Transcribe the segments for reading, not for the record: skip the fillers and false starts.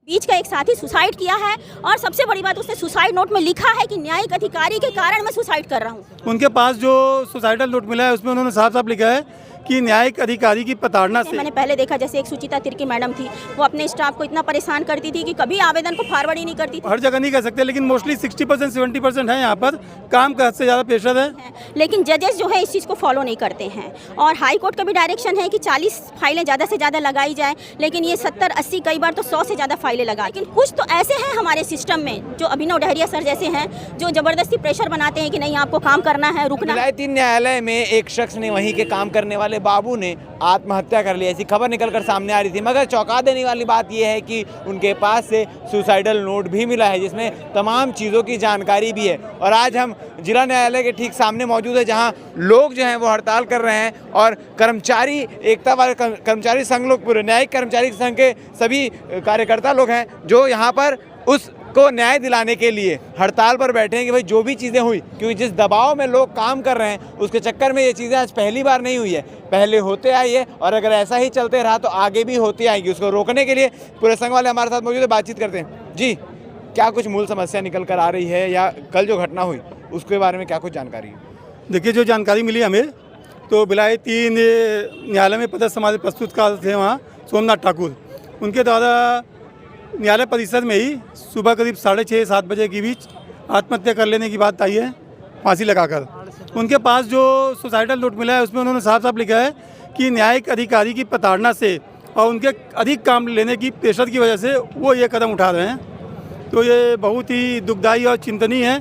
बीच का एक साथी सुसाइड किया है और सबसे बड़ी बात उसने सुसाइड नोट में लिखा है कि न्यायिक अधिकारी के कारण मैं सुसाइड कर रहा हूँ। उनके पास जो सुसाइडल नोट मिला है उसमें उन्होंने साफ साफ लिखा है कि न्यायिक अधिकारी की प्रताड़ना से। मैंने पहले देखा जैसे एक सुचिता तिर्की मैडम थी, वो अपने स्टाफ को इतना परेशान करती थी कि कभी आवेदन को फॉरवर्ड ही नहीं करती थी। हर जगह नहीं कह सकते, लेकिन मोस्टली 60% 70% है यहाँ पर काम का हद से ज़्यादा प्रेशर है। लेकिन जजेस जो है इस चीज़ को फॉलो नहीं करते हैं और हाई कोर्ट का भी डायरेक्शन है कि 40 फाइलें ज़्यादा से ज़्यादा लगाई जाए, लेकिन ये 70-80 कई बार तो 100 से ज़्यादा फाइलें लगा। लेकिन कुछ तो ऐसे हैं हमारे सिस्टम में जो अभिनव डहरिया सर जैसे हैं जो ज़बरदस्ती प्रेशर बनाते हैं कि नहीं आपको काम करना है, रुकना। विलायती न्यायालय में एक शख्स ने वहीं के काम करने वाले बाबू ने आत्महत्या कर ली, ऐसी खबर निकलकर सामने आ रही थी। मगर चौंका देने वाली बात यह है कि उनके पास से सुसाइडल नोट भी मिला है जिसमें तमाम चीज़ों की जानकारी भी है। और आज हम जिला न्यायालय के ठीक सामने मौजूद है जहां लोग जो हैं वो हड़ताल कर रहे हैं और कर्मचारी एकता वाले कर्मचारी संघ लोग, पूरे न्यायिक कर्मचारी संघ के सभी कार्यकर्ता लोग हैं जो यहाँ पर उसको न्याय दिलाने के लिए हड़ताल पर बैठे हैं कि भाई जो भी चीज़ें हुई, क्योंकि जिस दबाव में लोग काम कर रहे हैं उसके चक्कर में ये चीज़ें आज पहली बार नहीं हुई है, पहले होते आई है और अगर ऐसा ही चलते रहा तो आगे भी होती आएगी। उसको रोकने के लिए पूरे संघ वाले हमारे साथ मौजूद है, बातचीत करते हैं। जी, क्या कुछ मूल समस्या निकल कर आ रही है या कल जो घटना हुई उसके बारे में क्या कुछ जानकारी है? देखिए, जो जानकारी मिली हमें तो विलायती न्यायालय में पदस्थ हमारे प्रस्तुतकार थे वहाँ सोमनाथ ठाकुर, उनके द्वारा न्यायालय परिसर में ही सुबह करीब 6:30-7 बजे के बीच आत्महत्या कर लेने की बात आई है फांसी लगाकर। उनके पास जो सुसाइडल नोट मिला है उसमें उन्होंने साफ साफ लिखा है कि न्यायिक अधिकारी की प्रताड़ना से और उनके अधिक काम लेने की प्रेशर की वजह से वो ये कदम उठा रहे हैं। तो ये बहुत ही दुखदायी और चिंतनीय है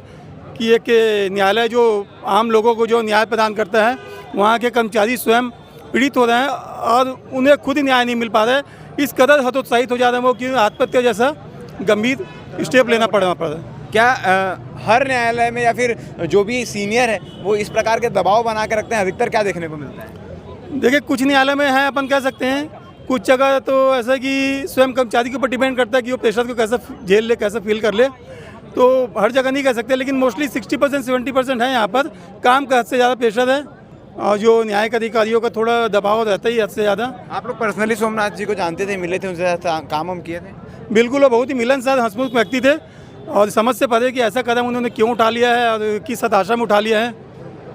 कि एक न्यायालय जो आम लोगों को जो न्याय प्रदान करता है, वहाँ के कर्मचारी स्वयं पीड़ित हो रहे हैं और उन्हें खुद ही न्याय नहीं मिल पा रहा है। इस कदर हतोत्साहित हो जा रहे हैं वो कि आत्महत्या जैसा गंभीर स्टेप लेना पड़ रहा है। क्या हर न्यायालय में या फिर जो भी सीनियर है वो इस प्रकार के दबाव बना के रखते हैं? अधिकतर क्या देखने को मिलता है? देखिए, कुछ न्यायालय में है, अपन कह सकते हैं, कुछ जगह तो ऐसा कि स्वयं कर्मचारी के ऊपर डिपेंड करता है कि वो प्रेशर को कैसे झेल ले, कैसे फील कर ले। तो हर जगह नहीं कह सकते, लेकिन मोस्टली 60% 70% है यहाँ पर काम का हद से ज़्यादा प्रेशर है और जो न्यायिक अधिकारियों का थोड़ा दबाव रहता ही हद से ज़्यादा। आप लोग पर्सनली सोमनाथ जी को जानते थे, मिले थे, उनसे साथ काम हम किए थे? बिल्कुल, वो बहुत ही मिलनसार हंसमुख व्यक्ति थे और समझ से परे कि ऐसा कदम उन्होंने क्यों उठा लिया है और किस हताशा में उठा लिया है।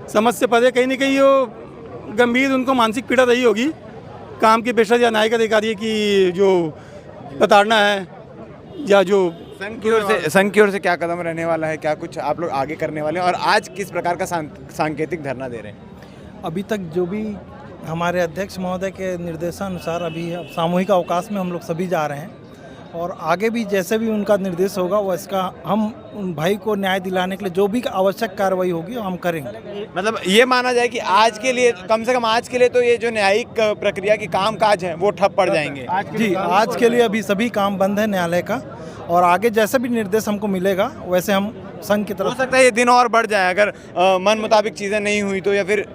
समझ से परे कहीं ना कहीं वो गंभीर उनको मानसिक पीड़ा रही होगी, काम के प्रेशर या न्यायिक अधिकारी की जो प्रताड़ना है या जो संघ की ओर से क्या कदम रहने वाला है, क्या कुछ आप लोग आगे करने वाले हैं और आज किस प्रकार का सांकेतिक धरना दे रहे हैं? अभी तक जो भी हमारे अध्यक्ष महोदय के निर्देशानुसार अभी सामूहिक अवकाश में हम लोग सभी जा रहे हैं और आगे भी जैसे भी उनका निर्देश होगा वो इसका हम उन भाई को न्याय दिलाने के लिए जो भी आवश्यक कार्रवाई होगी हम करेंगे। मतलब ये माना जाए कि आज के लिए, कम से कम आज के लिए तो ये जो न्यायिक प्रक्रिया की काम काज है वो ठप पड़ जाएंगे? जी, आज के लिए अभी सभी काम बंद है न्यायालय का और आगे जैसे भी निर्देश हमको मिलेगा वैसे हम संघ की तरफ। हो सकता है ये दिन और बढ़ जाए अगर मन मुताबिक चीज़ें नहीं हुई तो, या फिर?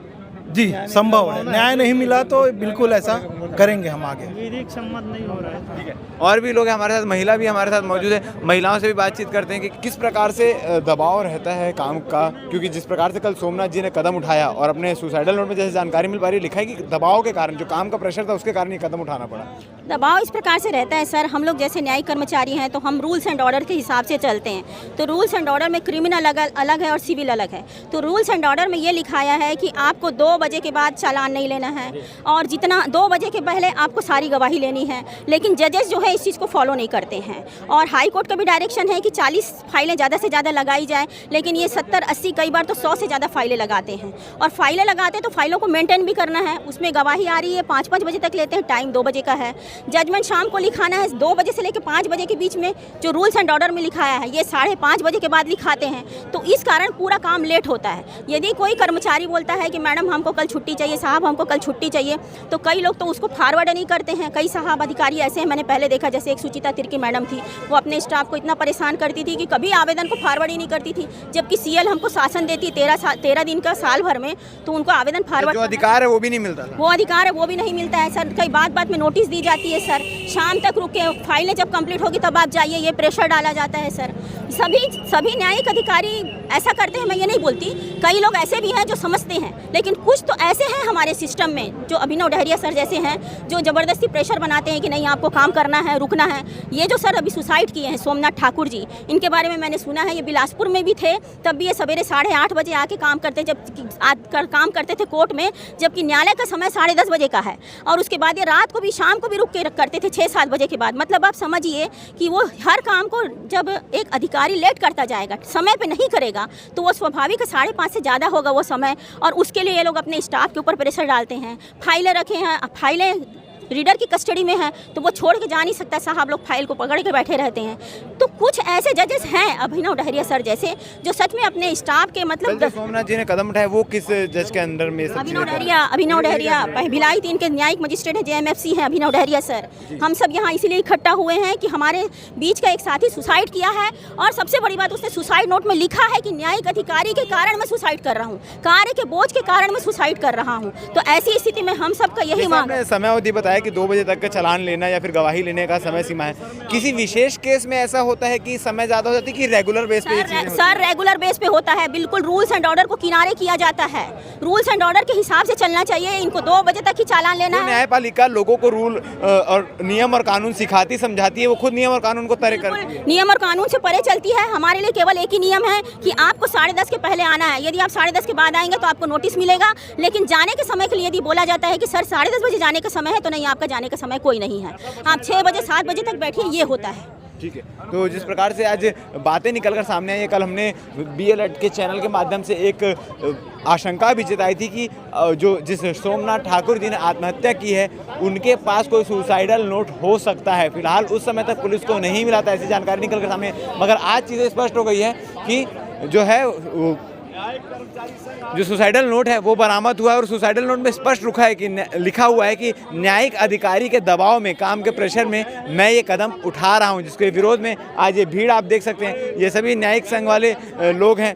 जी, संभव है, न्याय नहीं मिला तो बिल्कुल ऐसा करेंगे हम आगे। सम्मत नहीं हो रहा है। ठीक है, और भी लोग हैं हमारे साथ, महिला भी हमारे साथ मौजूद है, महिलाओं से भी बातचीत करते हैं कि किस प्रकार से दबाव रहता है काम का, क्योंकि जिस प्रकार से कल सोमनाथ जी ने कदम उठाया और अपने सुसाइडल नोट में जैसे जानकारी मिल पा रही, लिखा है कि दबाव के कारण, जो काम का प्रेशर था उसके कारण ये कदम उठाना पड़ा। दबाव इस प्रकार से रहता है सर, हम लोग जैसे न्यायिक कर्मचारी हैं तो हम रूल्स एंड ऑर्डर के हिसाब से चलते हैं। तो रूल्स एंड ऑर्डर में क्रिमिनल अलग है और सिविल अलग है। तो रूल्स एंड ऑर्डर में ये लिखाया है कि आपको 2 बजे के बाद चालान नहीं लेना है और जितना 2 बजे के पहले आपको सारी गवाही लेनी है, लेकिन जजेस जो है इस चीज़ को फॉलो नहीं करते हैं। और हाई कोर्ट का भी डायरेक्शन है कि 40 फाइलें ज़्यादा से ज़्यादा लगाई जाए, लेकिन ये 70-80 कई बार तो 100 से ज़्यादा फाइलें लगाते हैं। और फाइलें लगाते हैं तो फाइलों को मेंटेन भी करना है, उसमें गवाही आ रही है 5-5 बजे तक लेते हैं, टाइम 2 बजे का है। जजमेंट शाम को लिखाना है 2 बजे से लेकर 5 बजे के बीच में, जो रूल्स एंड ऑर्डर में लिखाया है ये 5:30 बजे के बाद लिखाते हैं। तो इस कारण पूरा काम लेट होता है। यदि कोई कर्मचारी बोलता है कि मैडम हमको कल छुट्टी चाहिए, साहब हमको कल छुट्टी चाहिए, तो कई लोग तो उसको फॉरवर्ड नहीं करते हैं। कई साहब अधिकारी ऐसे हैं, मैंने पहले देखा जैसे एक सुचिता तिर्की मैडम थी, वो अपने स्टाफ को इतना परेशान करती थी कि कभी आवेदन को फॉरवर्ड ही नहीं करती थी, जबकि सीएल हमको शासन देती 13 दिन का साल भर में, तो उनको आवेदन फॉरवर्ड जो अधिकार है वो भी नहीं मिलता, वो अधिकार है वो भी नहीं मिलता है सर। कई बात में नोटिस दी जाती है सर, शाम तक रुके, फाइलें जब कंप्लीट होगी तब आप जाइए, ये प्रेशर डाला जाता है सर। सभी न्यायिक अधिकारी ऐसा करते हैं, मैं ये नहीं बोलती, कई लोग ऐसे भी हैं जो समझते हैं, लेकिन कुछ कुछ तो ऐसे हैं हमारे सिस्टम में जो अभिनव डहरिया सर जैसे हैं, जो ज़बरदस्ती प्रेशर बनाते हैं कि नहीं आपको काम करना है, रुकना है। ये जो सर अभी सुसाइड किए हैं सोमनाथ ठाकुर जी, इनके बारे में मैंने सुना है, ये बिलासपुर में भी थे, तब भी ये सवेरे 8:30 बजे आके काम करते, काम करते थे कोर्ट में, जबकि न्यायालय का समय 10:30 बजे का है। और उसके बाद ये रात को भी, शाम को भी रुक के करते थे 6-7 बजे के बाद। मतलब आप समझिए कि वो हर काम को जब एक अधिकारी लेट करता जाएगा, समय पे नहीं करेगा, तो वो स्वाभाविक 5:30 से ज़्यादा होगा वो समय। और उसके लिए ये लोग अपने स्टाफ के ऊपर प्रेशर डालते हैं। फाइलें रखे हैं, फाइलें रीडर की कस्टडी में है तो वो छोड़ के जा नहीं सकता, साहब लोग फाइल को पकड़ के बैठे रहते हैं। तो कुछ ऐसे जजेस हैं अभिनव डहरिया सर जैसे, जो सच में अपने स्टाफ के मतलब सोमनाथ जी ने कदम उठाया, वो किस जज के अंडर में? अभिनव डहरिया भिलाई 3 के न्यायिक मजिस्ट्रेट है, JMFC है अभिनव डहरिया सर। हम सब यहाँ इसीलिए इकट्ठा हुए हैं कि हमारे बीच का एक साथी सुसाइड किया है, और सबसे बड़ी बात उसने सुसाइड नोट में लिखा है कि न्यायिक अधिकारी के कारण मैं सुसाइड कर रहा हूँ, कार्य के बोझ के कारण मैं सुसाइड कर रहा हूँ। तो ऐसी स्थिति में हम सबका यही मांग है। समय अवधि बताया कि 2 बजे तक का चालान लेना या फिर गवाही लेने का समय सीमा है। किसी विशेष केस में ऐसा होता है कि समय ज़्यादा हो जाती है कि रेगुलर बेस पे? सर रेगुलर बेस पे होता है, बिल्कुल रूल्स एंड ऑर्डर को किनारे किया जाता है। रूल्स एंड ऑर्डर के हिसाब से चलना चाहिए, इनको 2 बजे तक ही चालान लेना है। न्यायपालिका लोगों को रूल और नियम और कानून सिखाती, समझाती है, वो खुद नियम और कानून को तय करती है। नियम और कानून से परे चलती है। हमारे लिए केवल एक ही नियम है कि आपको 10:30 के पहले आना है। यदि आप 10:30 के बाद आएंगे तो आपको नोटिस मिलेगा, लेकिन जाने के समय के लिए यदि बोला जाता है कि सर 10:30 बजे जाने का समय है, तो नहीं, आपका जाने का समय कोई नहीं है, आप 6 बजे 7 बजे तक बैठिए, ये होता है। ठीक है। तो जिस प्रकार से आज बातें निकलकर सामने आई है, कल हमने बी अलर्ट के चैनल के माध्यम से एक आशंका भी जताई थी कि जिस सोमनाथ ठाकुर जी ने आत्महत्या की है, उनके पास कोई सुसाइडल नोट हो सकता है। फिलहाल उस समय तक पुलिस को नहीं मिला था, ऐसी जानकारी निकलकर सामने, मगर आज चीज़ें स्पष्ट हो गई है कि जो है जो सुसाइडल नोट है वो बरामद हुआ है, और सुसाइडल नोट में स्पष्ट लिखा हुआ है कि न्यायिक अधिकारी के दबाव में, काम के प्रेशर में मैं ये कदम उठा रहा हूँ, जिसके विरोध में आज ये भीड़ आप देख सकते हैं। ये सभी न्यायिक संघ वाले लोग हैं,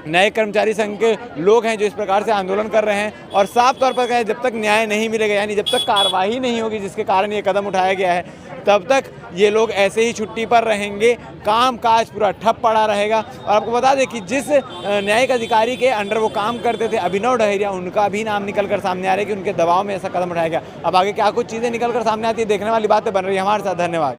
न्यायिक कर्मचारी संघ के लोग हैं जो इस प्रकार से आंदोलन कर रहे हैं, और साफ तौर पर कहें जब तक न्याय नहीं मिलेगा, यानी जब तक कार्रवाई नहीं होगी जिसके कारण ये कदम उठाया गया है, तब तक ये लोग ऐसे ही छुट्टी पर रहेंगे, काम काज पूरा ठप पड़ा रहेगा। और आपको बता दें कि जिस न्यायिक अधिकारी के अंडर वो काम करते थे अभिनव डहरिया, उनका भी नाम निकल कर सामने आ रहा है कि उनके दबाव में ऐसा कदम उठाया गया। अब आगे क्या कुछ चीज़ें निकल कर सामने आती है, देखने वाली बातें बन रही है हमारे साथ। धन्यवाद।